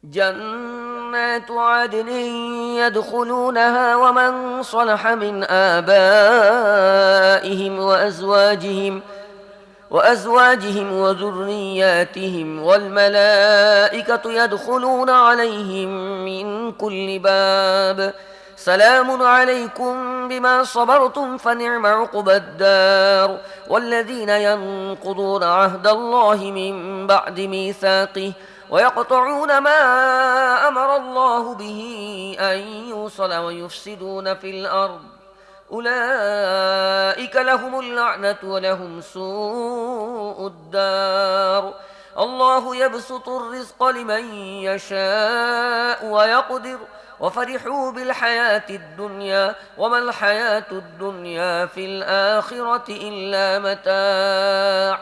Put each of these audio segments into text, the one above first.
جنات عدن يدخلونها ومن صلح من آبائهم وأزواجهم وذرياتهم والملائكة يدخلون عليهم من كل باب سلام عليكم بما صبرتم فنعم عقبى الدار والذين ينقضون عهد الله من بعد ميثاقه ويقطعون ما أمر الله به أن يوصل ويفسدون في الأرض أولئك لهم اللعنة ولهم سوء الدار الله يبسط الرزق لمن يشاء ويقدر وفرحوا بالحياة الدنيا وما الحياة الدنيا في الآخرة إلا متاع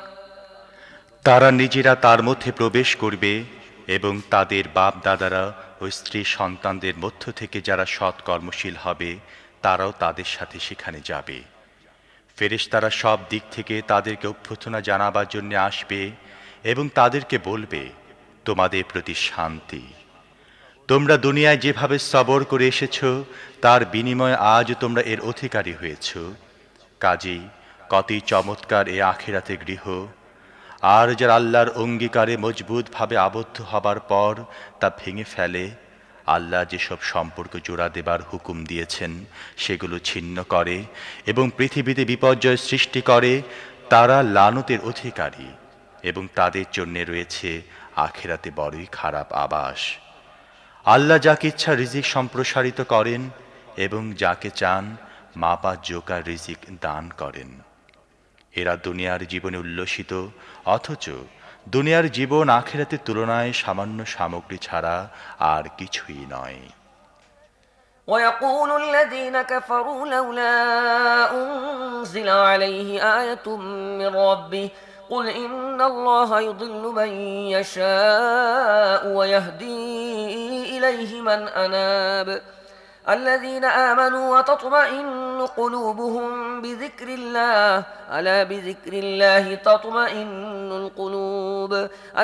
তারা নিজেরা তার মধ্যে প্রবেশ করবে এবং তাদের বাপ দাদারা ও স্ত্রী সন্তানদের মধ্য থেকে যারা সৎ কর্মশীল হবে তারাও তাদের সাথে সেখানে যাবে। ফেরেশতারা সব দিক থেকে তাদেরকে অভ্যর্থনা জানাবার জন্য আসবে এবং তাদেরকে বলবে, তোমাদের প্রতি শান্তি। তোমরা দুনিয়ায় যেভাবে সবর করে এসেছো তার বিনিময়ে আজ তোমরা এর অধিকারী হয়েছ। কাজেই কতই চমৎকার এ আখিরাতের গৃহ। আর যারা আল্লাহর অঙ্গীকারে মজবুতভাবে আবদ্ধ হবার পর তা ভেঙে ফেলে, আল্লাহ যেসব সম্পর্ক জোড়া দেবার হুকুম দিয়েছেন সেগুলো ছিন্ন করে এবং পৃথিবীতে বিপর্যয় সৃষ্টি করে, তারা লানতের অধিকারী এবং তাদের জন্য রয়েছে আখিরাতে বড়ই খারাপ আবাস। আল্লাহ যাকে ইচ্ছা রিজিক সম্প্রসারিত করেন এবং যাকে চান মাপা জোকা রিজিক দান করেন। এরা দুনিয়ার জীবনে উল্লসিত, অথচ দুনিয়ার জীবন আখিরাতের তুলনায় সামান্য সামগ্রী ছাড়া আর কিছুই নয়। ويقول الذين كفروا لولا أنزل عليه آية من ربه قل إن الله يضل من يشاء ويهدي إليه من أناب الذين آمنوا وتطمئن قلوبهم بذكر الله ألا بذكر الله تطمئن القلوب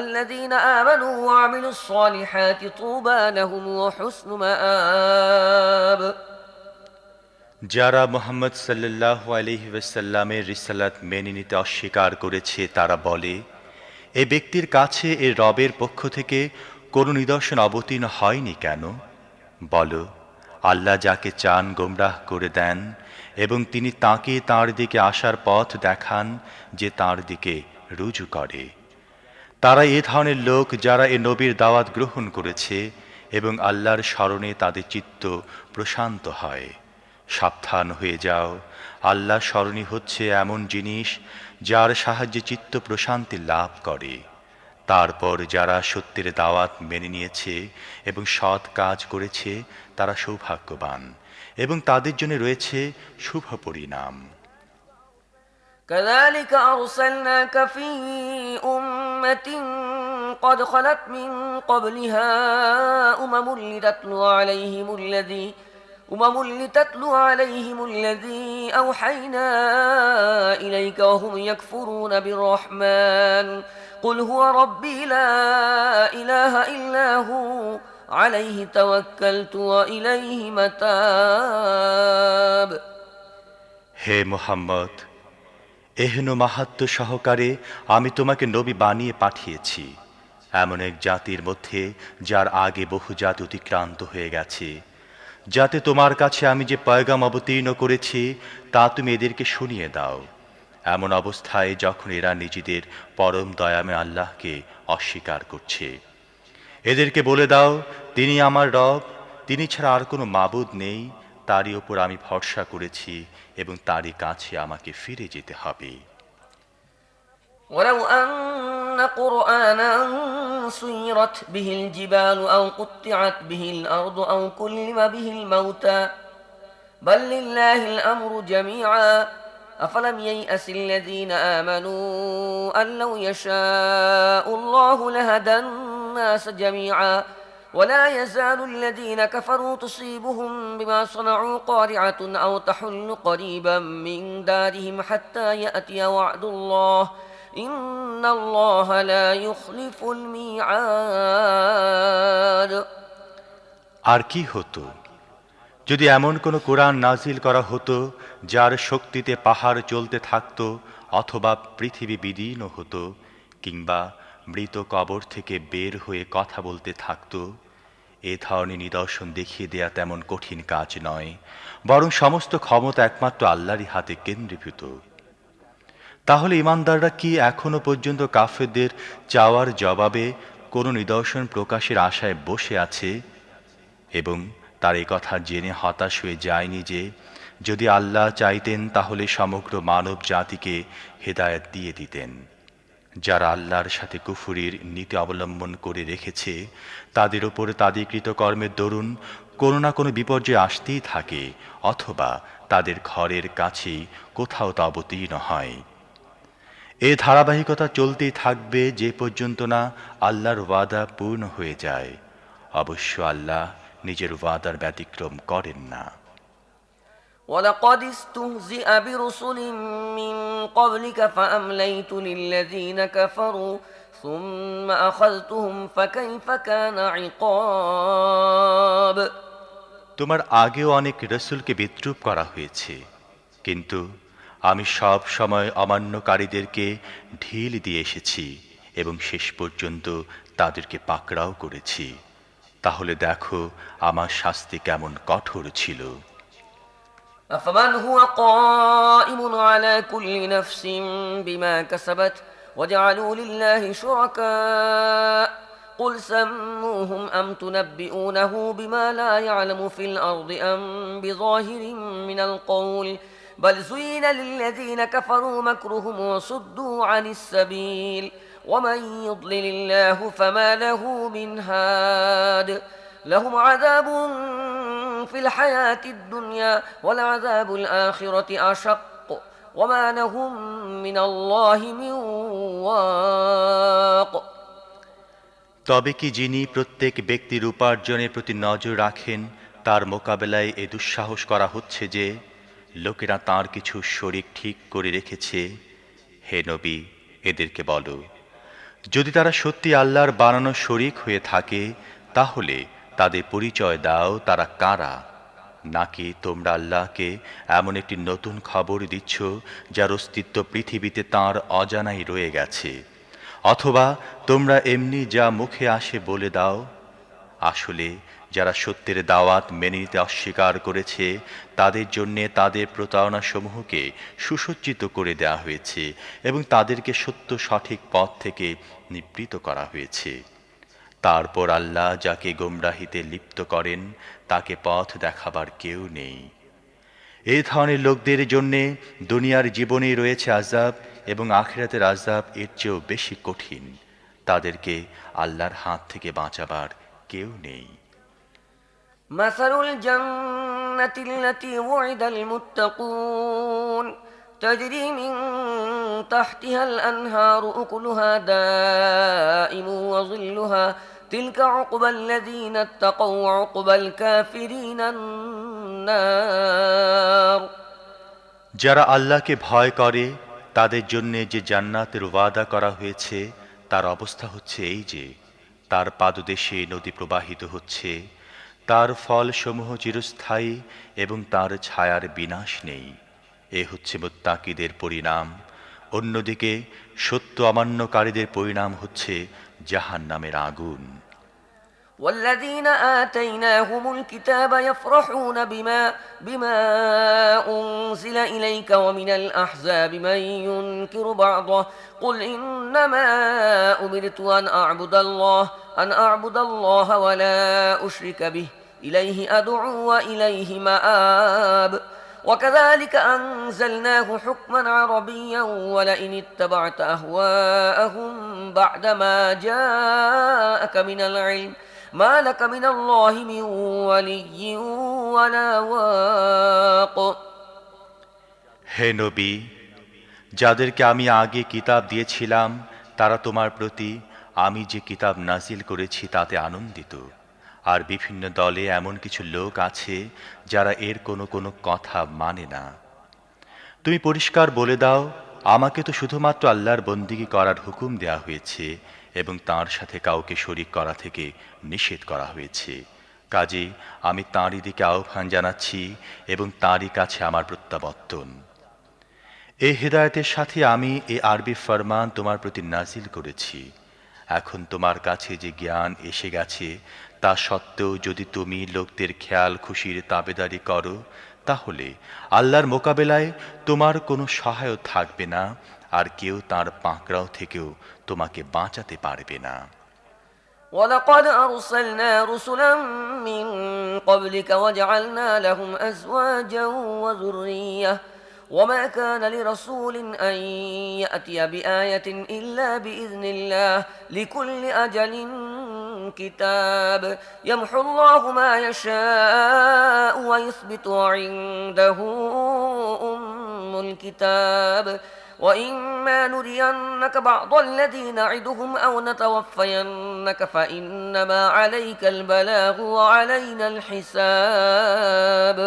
الذين آمنوا وعملوا الصالحات طوبى لهم وحسن مآب যারা মুহাম্মদ সাল্লাল্লাহু আলাইহি ওয়াসাল্লামের রিসালাত মেনে নিতে অস্বীকার করেছে তারা বলে, এই ব্যক্তির কাছে এর রবের পক্ষ থেকে কোনো নিদর্শন অবতীর্ণ হয়নি কেন? বলো, আল্লাহ যাকে চান গোমরাহ করে দেন এবং তিনি তাকে তাঁর দিকে আসার পথ দেখান যে তাঁর দিকে রুজু করে। তারা এ ধরনের লোক যারা এ নবীর দাওয়াত গ্রহণ করেছে এবং আল্লাহর স্মরণে তাদের চিত্ত প্রশান্ত হয়। সাবধান হয়ে যাও, আল্লাহ স্মরণই হচ্ছে এমন জিনিস যার সাহায্যে চিত্ত প্রশান্তি লাভ করে। তারপর যারা সত্যের দাওয়াত মেনে নিয়েছে এবং সৎ কাজ করেছে তারা সৌভাগ্যবান এবং তাদের জন্য রয়েছে শুভ পরিণাম। كذلك أرسلناك في أمة قد خلت من قبلها لتتلو عليهم الذي أوحينا إليك وهم يكفرون بالرحمن قل هو ربي لا إله إلا هو عليه توكلت وإليه متاب হে মুহাম্মদ, এহেন মাহাত্ম্য সহকারে আমি তোমাকে নবী বানিয়ে পাঠিয়েছি এমন এক জাতির মধ্যে যার আগে বহু জাতি অতিক্রান্ত হয়ে গেছে, যাতে তোমার কাছে আমি যে পয়গাম অবতীর্ণ করেছি তা তুমি এদেরকে শুনিয়ে দাও। এমন অবস্থায় যখন এরা নিজেদের পরম দয়াময় আল্লাহকে অস্বীকার করছে, এদেরকে বলে দাও, তিনি আমার রব, তিনি ছাড়া আর কোনো মাবুদ নেই, তারই ওপর আমি ভরসা করেছি এবং তারই কাছে আমাকে ফিরে যেতে হবে। ولو أن قرآنا سيرت به الجبال أو قطعت به الأرض أو كلم به الموتى بل لله الأمر جميعا أفلم ييأس الذين آمنوا أن لو يشاء الله لهدى الناس جميعا ولا يزال الذين كفروا تصيبهم بما صنعوا قارعة أو تحل قريبا من دارهم حتى يأتي وعد الله إن الله لا يخلف الميعاد আর কি হতো যদি এমন কোনো কোরআন নাজিল করা হতো যার শক্তিতে পাহাড় চলতে থাকতো, অথবা পৃথিবী বিদীর্ণ হতো, কিংবা মৃত কবর থেকে বের হয়ে কথা বলতে থাকতো। এ ধরনের নিদর্শন দেখিয়ে দেয়া তেমন কঠিন কাজ নয়, বরং সমস্ত ক্ষমতা একমাত্র আল্লাহরই হাতে কেন্দ্রীভূত। তাহলে ইমানদাররা কি এখনো পর্যন্ত কাফেরদের চাওয়ার জবাবে কোনো নিদর্শন প্রকাশের আশায় বসে আছে, এবং তার এই কথা জেনে হতাশ হয়ে যায়নি যে যদি আল্লাহ চাইতেন তাহলে সমগ্র মানব জাতিকে হেদায়েত দিয়ে দিতেন? যারা আল্লাহর সাথে কুফরির নীতি অবলম্বন করে রেখেছে, তাদের উপর তাদের কৃতকর্মের দরুন কোনো না কোনো বিপর্যয় আসতেই থাকে, অথবা তাদের ঘরের কাছেই কোথাও তা অবতীর্ণ হয়। এ ধারাবাহিকতা চলতেই থাকবে যে পর্যন্ত না আল্লাহর ওয়াদা পূর্ণ হয়ে যায়। অবশ্য আল্লাহ নিজের ওয়াদার ব্যতিক্রম করেন না। ولقد استهزئ برسل من قبلك فأمليت للذين كفروا ثم أخذتهم فكيف كان عقاب। তোমার আগেও অনেক রসুলকে বিদ্রূপ করা হয়েছে, কিন্তু আমি সব সময় অমান্যকারীদেরকে ঢিল দিয়ে এসেছি এবং শেষ পর্যন্ত তাদেরকে পাকড়াও করেছি। তাহলে দেখো আমার শাস্তি কেমন কঠোর ছিল। أفمن هو قائم على كل نفس بما كسبت وجعلوا لله شركاء قل سموهم أم تنبئونه بما لا يعلم في الأرض أم بظاهر من القول بل زين للذين كفروا مكرهم وصدوا عن السبيل ومن يضلل الله فما له من هاد لهم عذاب في الحياة الدنيا ولعذاب الآخرة أشق وما لهم من الله من واق। তবে কি যিনি প্রত্যেক ব্যক্তির উপার্জনের প্রতি নজর রাখেন, তার মোকাবেলায় এ দুঃসাহস করা হচ্ছে যে লোকেরা তার কিছু শরীক ঠিক করে রেখেছে? হে নবী, এদেরকে বলো, যদি তারা সত্যি আল্লাহর বানানো শরীক হয়ে থাকে তাহলে তাদের পরিচয় দাও, তারা কারা? নাকি তোমরা আল্লাহকে এমন একটি নতুন খবর দিচ্ছ যার অস্তিত্ব পৃথিবীতে তাঁর অজানাই রয়ে গেছে? অথবা তোমরা এমনি যা মুখে আসে বলে দাও? আসলে যারা সত্যের দাওয়াত মেনে নিতে অস্বীকার করেছে তাদের জন্যে তাদের প্রতারণা সমূহকে সুসজ্জিত করে দেওয়া হয়েছে এবং তাদেরকে সত্য সঠিক পথ থেকে নিবৃত করা হয়েছে। তারপর আল্লাহ যাকে গোমরাহিতে লিপ্ত করেন তাকে পথ দেখাবার কেউ নেই। এই ধরনের লোকদের জন্যে দুনিয়ার জীবনেই রয়েছে আযাব, এবং আখিরাতের আযাব এর চেয়েও বেশি কঠিন। তাদেরকে আল্লাহর হাত থেকে বাঁচাবার কেউ নেই। مثل الجنة التي وعد المتقون تجري من تحتها الأنهار أكلها دائم وظلها تلك عقبى الذين اتقوا وعقبى الكافرين النار। যারা আল্লাহকে ভয় করে তাদের জন্য যে জান্নাতের ওয়াদা করা হয়েছে তার অবস্থা হচ্ছে এই যে তার পাদদেশে নদী প্রবাহিত হচ্ছে, তার ফলসমূহ চিরস্থায়ী এবং তার ছায়ার বিনাশ নেই। এ হচ্ছে মুত্তাকিদের পরিণাম। অন্যদিকে সত্য অমান্যকারীদের পরিণাম হচ্ছে জাহান্নামের আগুন। والذين آتيناهم الكتاب يفرحون بما أنزل إليك ومن الأحزاب من ينكر بعضه قل إنما أمرت أن أعبد الله ولا أشرك به إليه أدعو وإليه مآب وكذلك أنزلناه حكما عربيا ولئن اتبعت أهواءهم بعدما جاءك من العلم ما لك من الله من ولي ولا واق। হে নবী, যাদেরকে আমি আগে কিতাব দিয়েছিলাম তারা তোমার প্রতি আমি যে কিতাব নাজিল করেছি তাতে আনন্দিত। আর বিভিন্ন দলে এমন কিছু লোক আছে যারা এর কোনো কোনো কথা মানে না। তুমি পরিষ্কার বলে দাও, আমাকে তো শুধুমাত্র আল্লাহর বন্দিগি করার হুকুম দেয়া হয়েছে এবং তাঁর সাথে কাউকে শরীক করা থেকে নিষেধ করা হয়েছে। কাজে আমি তাঁরই দিকে আহ্বান জানাচ্ছি এবং তাঁরই কাছে আমার প্রত্যাবর্তন। এই হেদায়েতের সাথে আমি এ আরবি ফরমান তোমার প্রতি নাজিল করেছি। এখন তোমার কাছে যে জ্ঞান এসে গেছে তা সত্ত্বেও যদি তুমি লোকদের খেয়াল খুশির তাবেদারি করো, তাহলে আল্লাহর মোকাবেলায় তোমার কোনো সহায়ক থাকবে না, আর কেউ তার পাকড়াও থেকেও তোমাকে বাঁচাতে পারবে না। ولقد أرسلنا رسلا من قبلك وجعلنا لهم أزواجا وذرية وما كان لرسول أن يأتي بآية إلا بإذن الله لكل أجل كتاب يمحو الله ما يشاء ويثبت وعنده أم الكتاب وإما نرينك بعض الذي نعدهم أو نتوفينك فإنما عليك البلاغ وعلينا الحساب।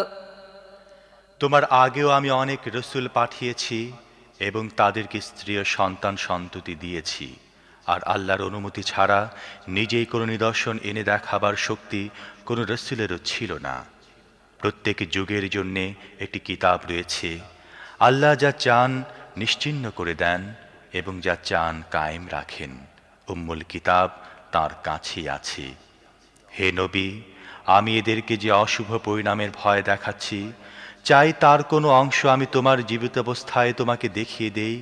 তোমার আগেও আমি অনেক রসুল পাঠিয়েছি এবং তাদেরকে স্ত্রী ও সন্তান সন্ততি দিয়েছি, আর আল্লাহর অনুমতি ছাড়া নিজেই কোনো নিদর্শন এনে দেখাবার শক্তি কোনো রসুলেরও ছিল না। প্রত্যেক যুগের জন্যে একটি কিতাব রয়েছে। আল্লাহ যা চান নিশ্চিহ্ন করে দেন এবং যা চান কায়েম রাখেন। উম্মুল কিতাব তাঁর কাছেই আছে। হে নবী, আমি এদেরকে যে অশুভ পরিণামের ভয় দেখাচ্ছি, চাই তার কোনো অংশ আমি তোমার জীবিতাবস্থায় তোমাকে দেখিয়ে দেই,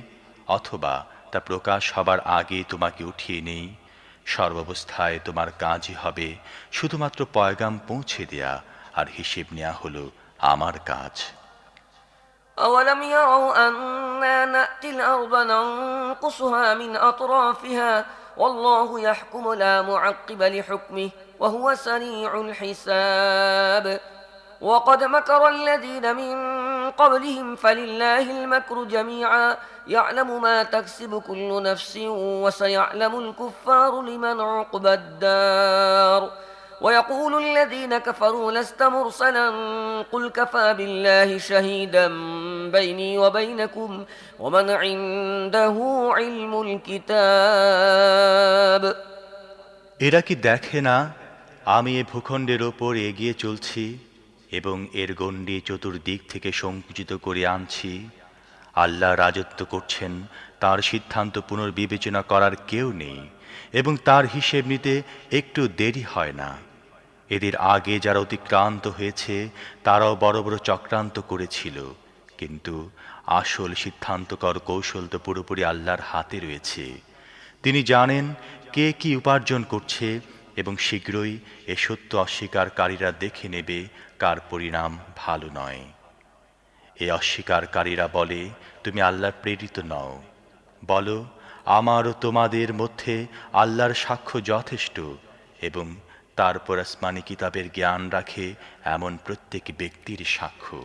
অথবা তা প্রকাশ হবার আগে তোমাকে উঠিয়ে নেই। সর্বাবস্থায় তোমার কাজই হবে শুধুমাত্র পয়গাম পৌঁছে দেয়া, আর হিসেব নেওয়া হলো আমার কাজ। أولم يروا أنا نأتي الأرض ننقصها من أطرافها والله يحكم لا معقب لحكمه وهو سريع الحساب وقد مكر الذين من قبلهم فلله المكر جميعا يعلم ما تكسب كل نفس وسيعلم الكفار لمن عقبى الدار ويقول الذين كفروا لست مرسلا قل كفى بالله شهيدا بيني وبينكم ومن عنده علم الكتاب। এরা কি দেখে না আমি এ ভূখণ্ডের ওপর এগিয়ে চলছি এবং এর গণ্ডি চতুর্দিক থেকে সংকুচিত করে আনছি? আল্লাহ রাজত্ব করছেন, তার সিদ্ধান্ত পুনর্বিবেচনা করার কেউ নেই এবং তার হিসেব নিতে একটু দেরি হয় না। এদের আগে যারা অতিক্রান্ত হয়েছে তারাও বড় বড় চক্রান্ত করেছিল, কিন্তু আসল সিদ্ধান্তকর কৌশল তো পুরোপুরি আল্লাহর হাতে রয়েছে। তিনি জানেন কে কি উপার্জন করছে এবং শীঘ্রই এ সত্য অস্বীকারীরা দেখে নেবে কার পরিণাম ভালো নয়। এই অস্বীকারীরা বলে, তুমি আল্লাহর প্রেরিত নও। বলো, আমার ও তোমাদের মধ্যে আল্লাহর সাক্ষ্য যথেষ্ট, এবং তারপর আসমানি কিতাবের জ্ঞান রাখে এমন প্রত্যেক ব্যক্তির সাক্ষ্য।